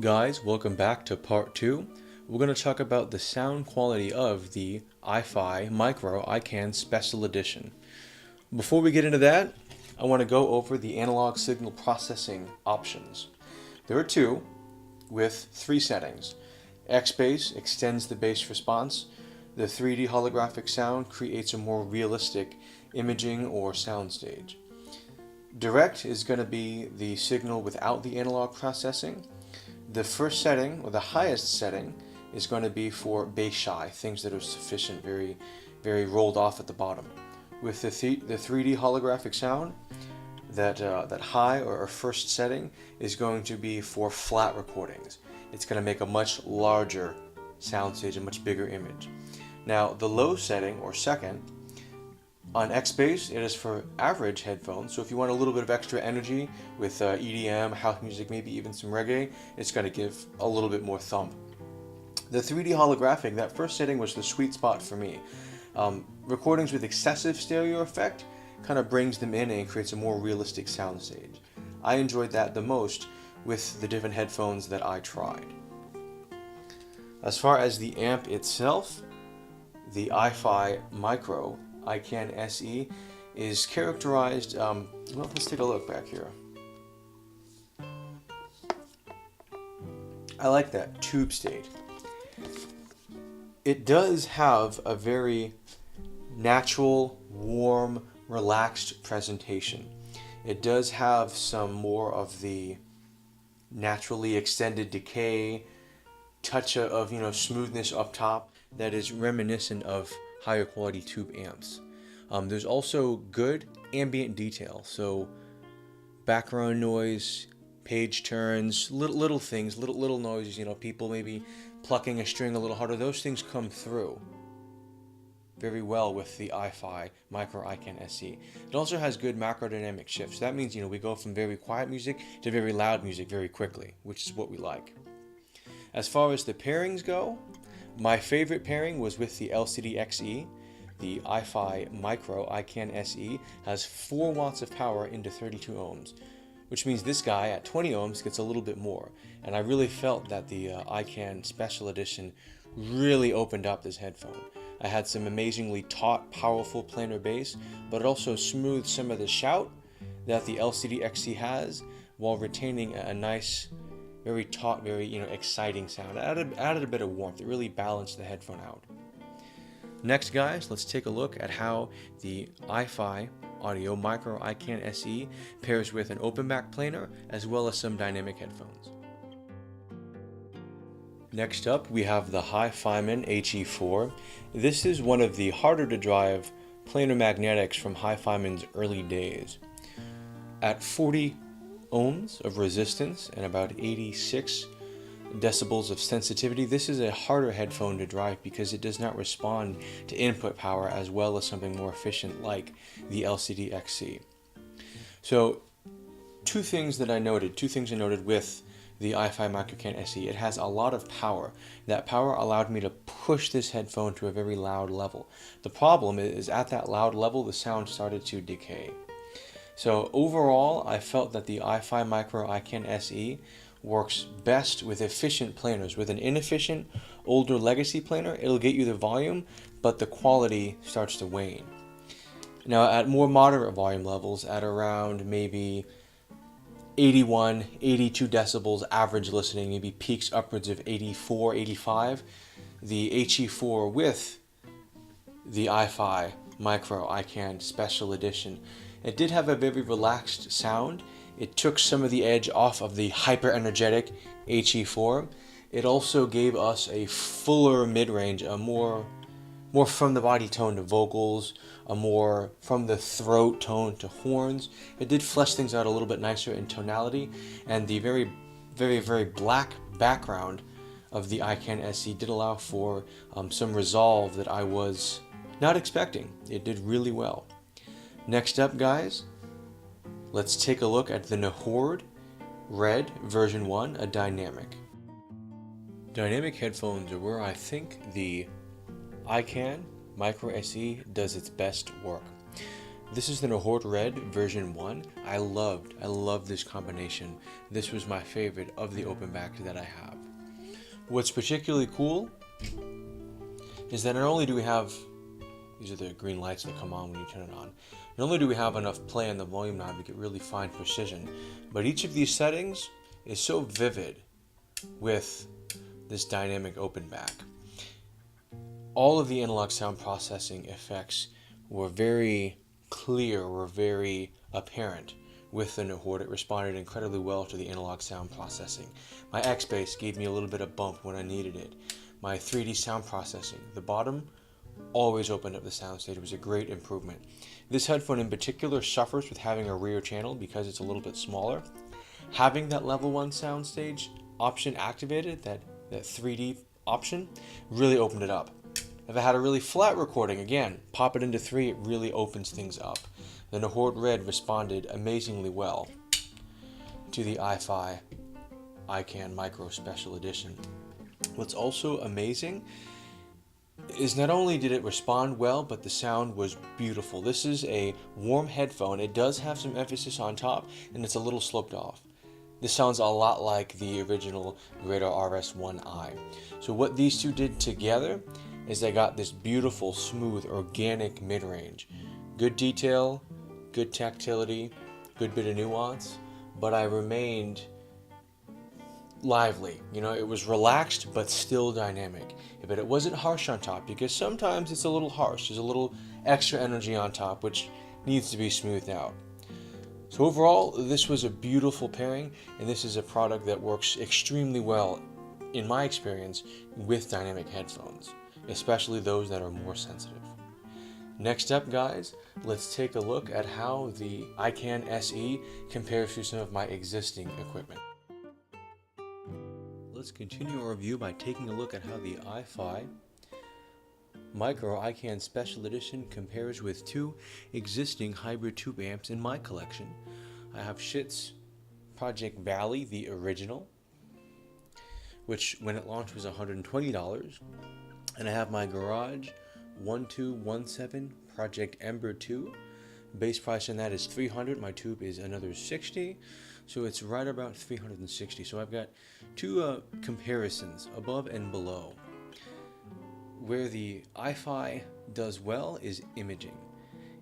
Guys, welcome back to part 2. We're going to talk about the sound quality of the iFi Micro iCan Special Edition. Before we get into that, I want to go over the analog signal processing options. There are two with 3 settings. X-Bass extends the bass response. The 3D holographic sound creates a more realistic imaging or soundstage. Direct is going to be the signal without the analog processing. The first setting, or the highest setting, is going to be for bass shy, things that are sufficient, very rolled off at the bottom. With the 3D holographic sound, that high or first setting is going to be for flat recordings. It's going to make a much larger soundstage, a much bigger image. Now, the low setting, or second, on X-Bass, it is for average headphones, so if you want a little bit of extra energy with EDM, house music, maybe even some reggae, it's going to give a little bit more thump. The 3D holographic, that first setting was the sweet spot for me. Recordings with excessive stereo effect kind of brings them in and creates a more realistic soundstage. I enjoyed that the most with the different headphones that I tried. As far as the amp itself, the iFi Micro iCan SE is characterized, well, let's take a look back here. I like that tube state. It does have a very natural, warm, relaxed presentation. It does have some more of the naturally extended decay, touch of smoothness up top that is reminiscent of higher quality tube amps. There's also good ambient detail, so background noise, page turns, little things, little noises, people maybe plucking a string a little harder, those things come through very well with the iFi Micro iCan SE. It also has good macrodynamic shifts. That means, we go from very quiet music to very loud music very quickly, which is what we like. As far as the pairings go, my favorite pairing was with the LCD XE. The iFi Micro iCan SE has 4 watts of power into 32 ohms, which means this guy at 20 ohms gets a little bit more. And I really felt that the iCan Special Edition really opened up this headphone. I had some amazingly taut, powerful planar bass, but it also smoothed some of the shout that the LCD XE has while retaining a nice, very taut, very exciting sound. It added a bit of warmth. It really balanced the headphone out. Next, guys, let's take a look at how the iFi Audio Micro iCan SE pairs with an open back planar as well as some dynamic headphones. Next up, we have the HiFiman HE4. This is one of the harder to drive planar magnetics from HiFiman's early days. At 40 ohms of resistance and about 86 decibels of sensitivity, this is a harder headphone to drive because it does not respond to input power as well as something more efficient like the LCD XC. So two things I noted with the iFi Micro iCan SE. It has a lot of power. That power allowed me to push this headphone to a very loud level. The problem is at that loud level the sound started to decay. So overall, I felt that the iFi Micro iCan SE works best with efficient planars. With an inefficient, older legacy planar, it'll get you the volume, but the quality starts to wane. Now, at more moderate volume levels, at around maybe 81, 82 decibels average listening, maybe peaks upwards of 84, 85, the HE4 with the iFi Micro iCan Special Edition, it did have a very relaxed sound. It took some of the edge off of the hyper-energetic HE4. It also gave us a fuller mid-range, a more from the body tone to vocals, a more from the throat tone to horns. It did flesh things out a little bit nicer in tonality, and the very black background of the iCan SE did allow for some resolve that I was not expecting. It did really well. Next up, guys, let's take a look at the Nahord Red version 1, a dynamic. Dynamic headphones are where I think the iCan Micro SE does its best work. This is the Nahort Red version 1. I loved this combination. This was my favorite of the open back that I have. What's particularly cool is that not only do we have, these are the green lights that come on when you turn it on, not only do we have enough play on the volume knob to get really fine precision, but each of these settings is so vivid with this dynamic open back. All of the analog sound processing effects were very clear, were very apparent with the Nahort. It responded incredibly well to the analog sound processing. My X-Bass gave me a little bit of bump when I needed it. My 3D sound processing, the bottom always opened up the soundstage. It was a great improvement. This headphone in particular suffers with having a rear channel because it's a little bit smaller. Having that level 1 soundstage option activated, that 3D option, really opened it up. If I had a really flat recording, again, pop it into 3, it really opens things up. The Nahort Red responded amazingly well to the iFi iCan Micro Special Edition. What's also amazing is not only did it respond well, but the sound was beautiful. This is a warm headphone. It does have some emphasis on top, and it's a little sloped off. This sounds a lot like the original Grado RS1i. So what these two did together is they got this beautiful, smooth, organic mid-range. Good detail, good tactility, good bit of nuance, but I remained lively. You know, it was relaxed but still dynamic. But it wasn't harsh on top, because sometimes it's a little harsh. There's a little extra energy on top which needs to be smoothed out. So overall, this was a beautiful pairing, and this is a product that works extremely well, in my experience, with dynamic headphones, especially those that are more sensitive. Next up, guys, let's take a look at how the iCan SE compares to some of my existing equipment. Let's continue our review by taking a look at how the iFi Micro iCan Special Edition compares with two existing hybrid tube amps in my collection. I have Schiit's Project Vali, the original, which when it launched was $120, and I have my Garage 1217 Project Ember 2. Base price on that is $300. My tube is another $60, so it's right about $360. So I've got two comparisons, above and below. Where the iFi does well is imaging.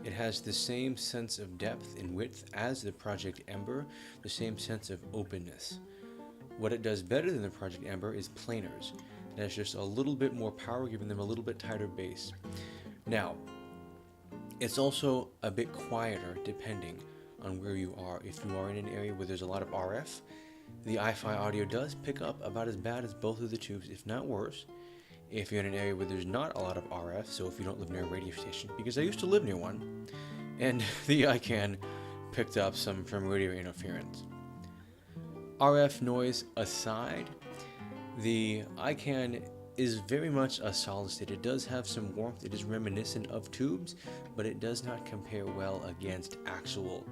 It has the same sense of depth and width as the Project Ember, the same sense of openness. What it does better than the Project Ember is planars. It has just a little bit more power, giving them a little bit tighter bass. Now, it's also a bit quieter depending on where you are. If you are in an area where there's a lot of RF, the iFi audio does pick up about as bad as both of the tubes, if not worse. If you're in an area where there's not a lot of RF, so if you don't live near a radio station, because I used to live near one, and the iCan picked up some from radio interference. RF noise aside, the iCan is very much a solid state. It does have some warmth. It is reminiscent of tubes, but it does not compare well against actual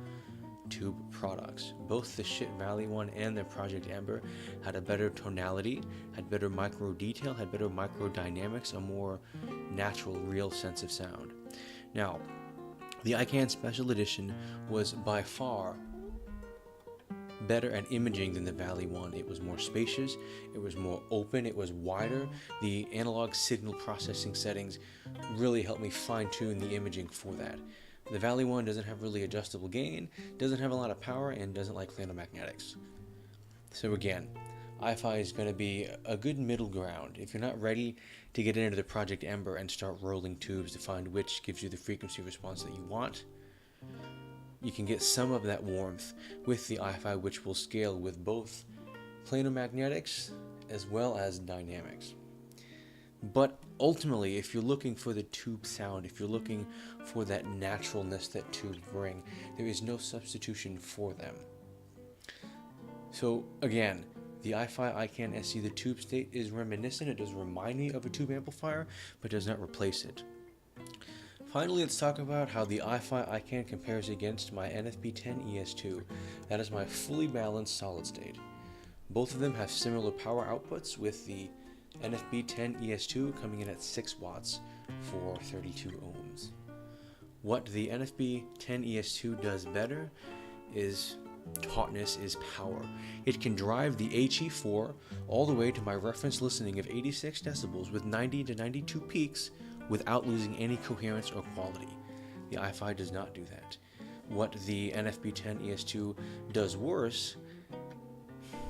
tube products. Both the Schiit Vali one and the Project Ember had a better tonality, had better micro detail, had better micro dynamics, a more natural, real sense of sound. Now, the iCan Special Edition was by far better at imaging than the Vali one. It was more spacious, it was more open, it was wider. The analog signal processing settings really helped me fine-tune the imaging for that. The Vali one doesn't have really adjustable gain, doesn't have a lot of power, and doesn't like magnetics. So again, iFi is going to be a good middle ground. If you're not ready to get into the Project Ember and start rolling tubes to find which gives you the frequency response that you want, you can get some of that warmth with the iFi, which will scale with both planar magnetics as well as dynamics. But ultimately, if you're looking for the tube sound, if you're looking for that naturalness that tubes bring, there is no substitution for them. So again, the iFi iCan SE, the tube state is reminiscent. It does remind me of a tube amplifier, but does not replace it. Finally, let's talk about how the iFi iCan compares against my NFB10ES2. That is my fully balanced solid state. Both of them have similar power outputs, with the NFB10ES2 coming in at 6 watts for 32 ohms. What the NFB10ES2 does better is tautness is power. It can drive the HE4 all the way to my reference listening of 86 decibels with 90 to 92 peaks without losing any coherence or quality. The iFi does not do that. What the NFB10ES2 does worse,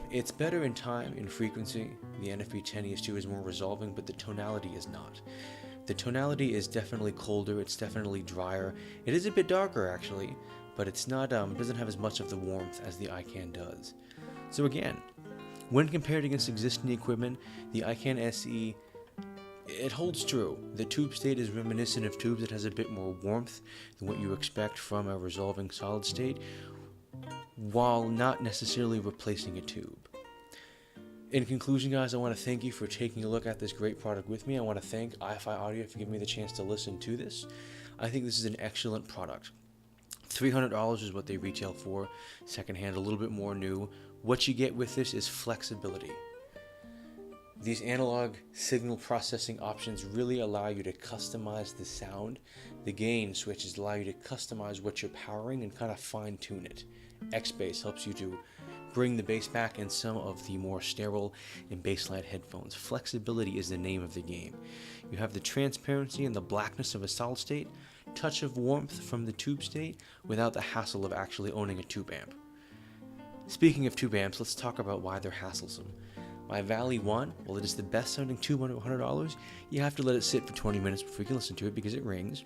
it's better in time and frequency. The NFB10ES2 is more resolving, but the tonality is not. The tonality is definitely colder, it's definitely drier. It is a bit darker actually, but it's not doesn't have as much of the warmth as the iCan does. So again, when compared against existing equipment, the iCan SE, it holds true. The tube state is reminiscent of tubes. It has a bit more warmth than what you expect from a resolving solid state, while not necessarily replacing a tube. In conclusion, guys, I want to thank you for taking a look at this great product with me. I want to thank iFi Audio for giving me the chance to listen to this. I think this is an excellent product. $300 is what they retail for, secondhand, a little bit more new. What you get with this is flexibility. These analog signal processing options really allow you to customize the sound. The gain switches allow you to customize what you're powering and kind of fine tune it. X-Bass helps you to bring the bass back in some of the more sterile and bassline headphones. Flexibility is the name of the game. You have the transparency and the blackness of a solid state, touch of warmth from the tube state, without the hassle of actually owning a tube amp. Speaking of tube amps, let's talk about why they're hasslesome. My Vali 1, while it is the best sounding tube under $100, you have to let it sit for 20 minutes before you can listen to it because it rings.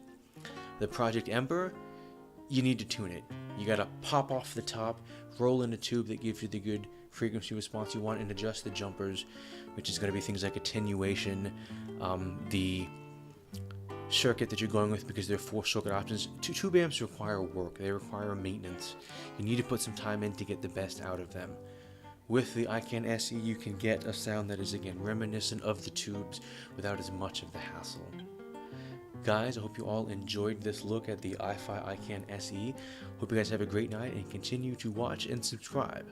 The Project Ember, you need to tune it. You gotta pop off the top, roll in a tube that gives you the good frequency response you want, and adjust the jumpers, which is gonna be things like attenuation, the circuit that you're going with, because there are 4 circuit options. Tube amps require work, they require maintenance. You need to put some time in to get the best out of them. With the iCan SE, you can get a sound that is, again, reminiscent of the tubes without as much of the hassle. Guys, I hope you all enjoyed this look at the iFi iCan SE. Hope you guys have a great night and continue to watch and subscribe.